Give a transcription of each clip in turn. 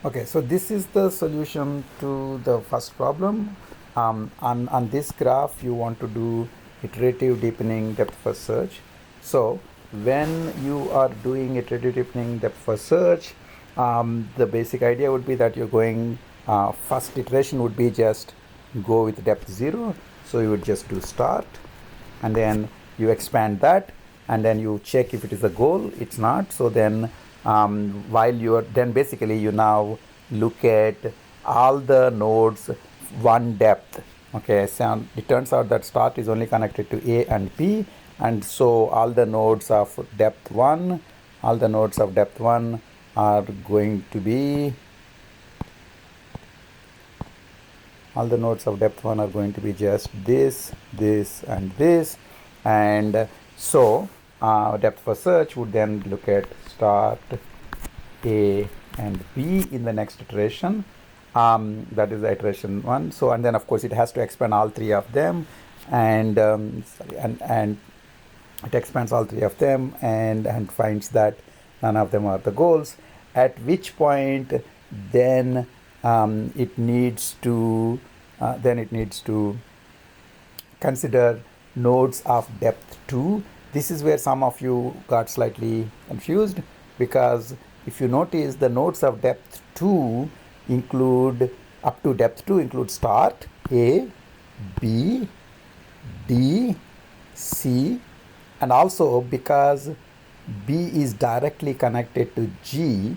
Okay, so this is the solution to the first problem. On this graph, you want to do iterative deepening depth first search. So when you are doing iterative deepening depth first search, the basic idea would be that you're going, first iteration would be just go with depth 0. So you would just do start, and then you expand that, and then you check if it is a goal. It's not. So then while you're then basically you now look at all the nodes one depth. Okay, so it turns out that start is only connected to A and B, and so all the nodes of depth 1 are going to be just this, and this. And so depth first search would then look at start A and B in the next iteration. That is the iteration 1. So, and then of course it has to expand all 3 of them, and and it expands all 3 of them and finds that none of them are the goals, at which point then it needs to consider nodes of depth 2. This is where some of you got slightly confused, because if you notice, the nodes of depth 2 include, up to depth 2 include start A, B, D, C, and also because B is directly connected to G,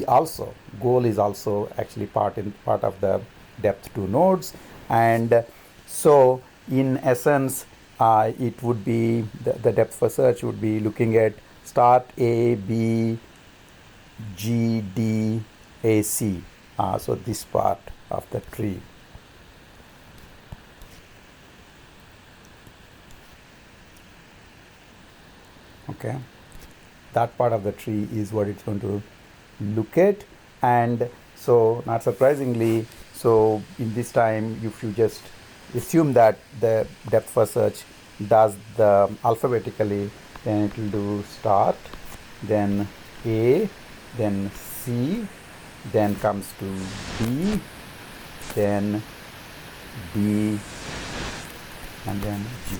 also, goal is also actually part of the depth 2 nodes. And so in essence, it would be the depth first search would be looking at start A, B, G, D, A, C. So this part of the tree. Okay, that part of the tree is what it's going to look at. And so not surprisingly, so in this time, if you just assume that the depth first search does the alphabetically, then it will do start, then A, then C, then comes to B, then D, and then G.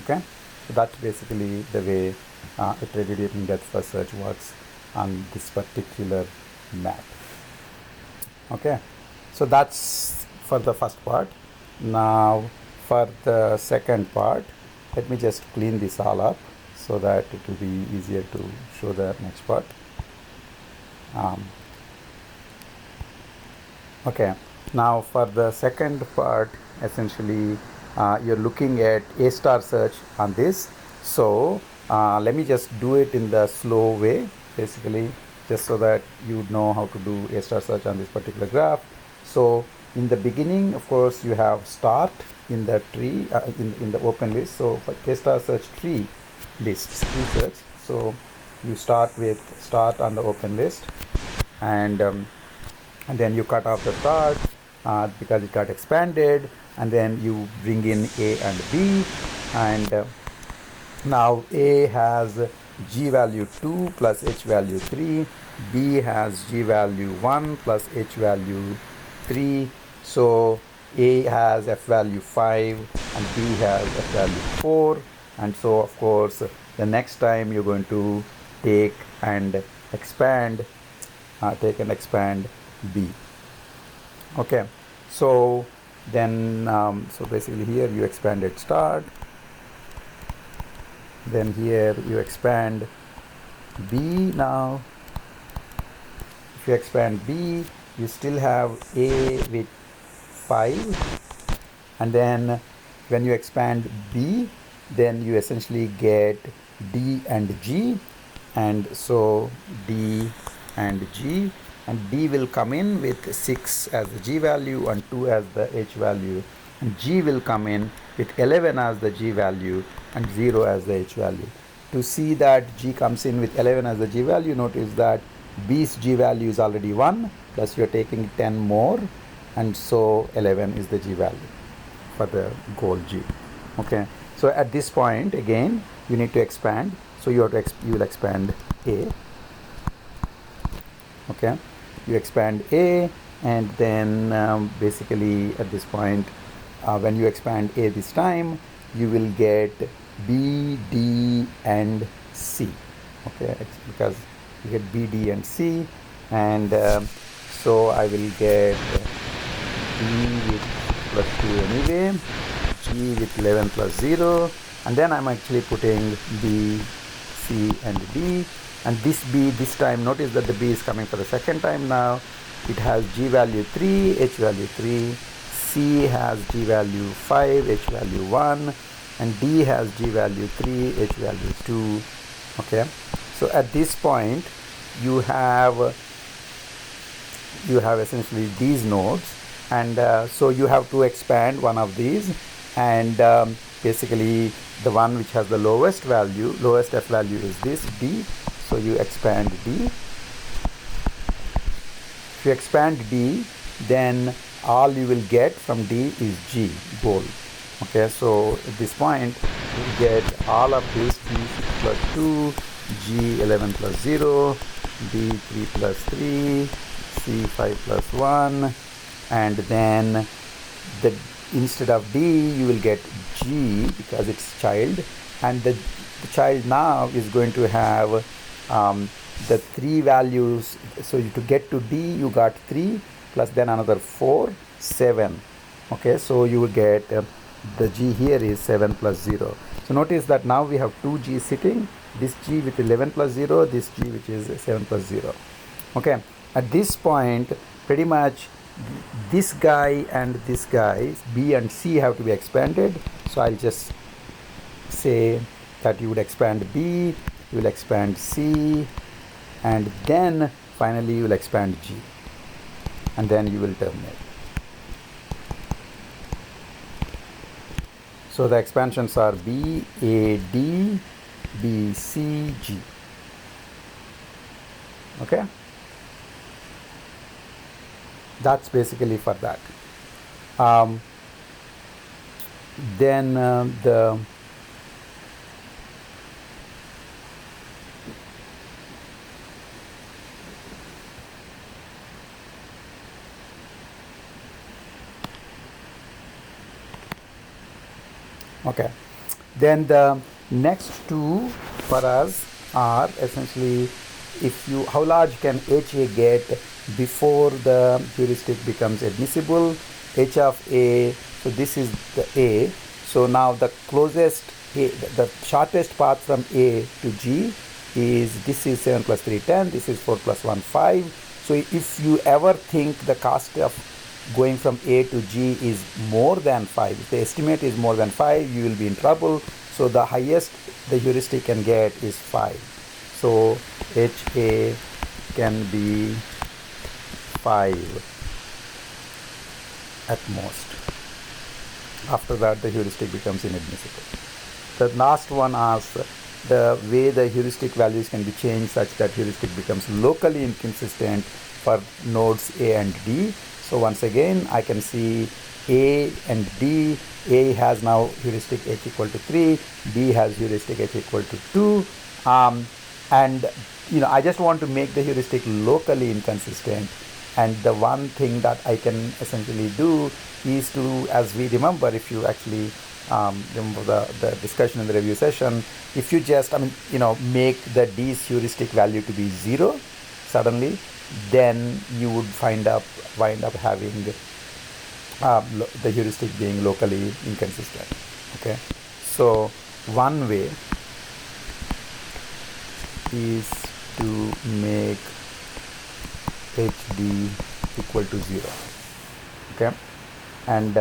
Okay, so that's basically the way iterative deepening depth first search works on this particular map. Okay, so that's for the first part. Now for the second part, let me just clean this all up so that it will be easier to show the next part. Okay, now for the second part, essentially you're looking at A star search on this. So let me just do it in the slow way, basically, just so that you know how to do A star search on this particular graph. So in the beginning, of course, you have start in the tree, in the open list. So for A star search tree lists, tree search, so you start with start on the open list, and then you cut off the start because it got expanded, and then you bring in A and B, and now A has G value 2 plus H value 3, B has G value 1 plus H value 3, so A has F value 5 and B has F value 4, and so of course the next time you're going to take and expand B. Okay, so then so basically here you expanded start, then here you expand B. Now if you expand B, you still have A with 5, and then when you expand B, then you essentially get D and G, and so D and G, and D will come in with 6 as the G value and 2 as the H value, and G will come in with 11 as the G value and 0 as the H value. To see that G comes in with 11 as the G value, notice that B's G value is already 1, plus you're taking 10 more, and so 11 is the G value for the goal G. Okay, so at this point again you need to expand, so you will expand A. Okay, you expand A, and then basically at this point, when you expand A this time, you will get B, D, and C. Okay, it's because you get B, D, and C, and so I will get B with plus 2 anyway, G with 11 plus 0, and then I'm actually putting B, C, and D. And this B this time, notice that the B is coming for the second time now. It has G value 3, H value 3, C has G value 5, H value 1, and D has G value 3, H value 2. Okay, so at this point you have essentially these nodes, and so you have to expand one of these, and basically the one which has the lowest F value is this D, so you expand D. If you expand D, then all you will get from D is G, goal. Okay, so at this point you get all of this G6 plus 2, G11 plus 0, D3 plus 3, C5 plus 1, and then instead of D you will get G because it's child, and the child now is going to have the 3 values. So to get to D you got 3 plus then another 4, 7. Okay, so you will get the G here is 7 plus 0. So notice that now we have 2 G sitting, this G with 11 plus 0, this G which is 7 plus 0. Okay, at this point pretty much this guy and this guy, B and C, have to be expanded. So I'll just say that you would expand B, you will expand C, and then finally you will expand G, and then you will terminate. So the expansions are B, A, D, B, C, G. Okay, that's basically for that. Then the okay, then the next two for us are essentially, how large can HA get before the heuristic becomes admissible. H of A, so this is the A, so now the closest A, the shortest path from A to G is, this is 7 plus 3, 10, this is 4 plus 1, 5. So if you ever think the cost of going from A to G is more than 5, if the estimate is more than 5, you will be in trouble. So the highest the heuristic can get is 5. So HA can be 5 at most. After that the heuristic becomes inadmissible. The last one asks the way the heuristic values can be changed such that heuristic becomes locally inconsistent for nodes A and D. So once again I can see A and D. A has now heuristic H equal to 3, D has heuristic H equal to 2, and I just want to make the heuristic locally inconsistent. And the one thing that I can essentially do is to, as we remember, if you actually remember the discussion in the review session, if you just make the D's heuristic value to be 0 suddenly, then you would wind up having the heuristic being locally inconsistent. Okay, so one way is to make HD equal to 0. Okay, and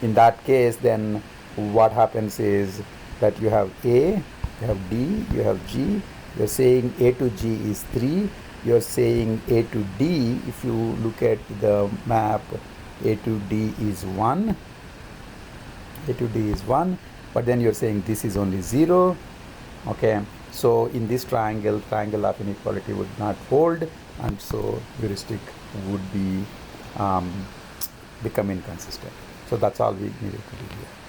in that case then what happens is that you have A, you have D, you have G. You're saying A to G is 3. You're saying A to D, if you look at the map, A to D is 1. A to D is 1, but then you're saying this is only 0. Okay, so in this triangle of inequality would not hold, and so heuristic would be become inconsistent. So that's all we needed to do here.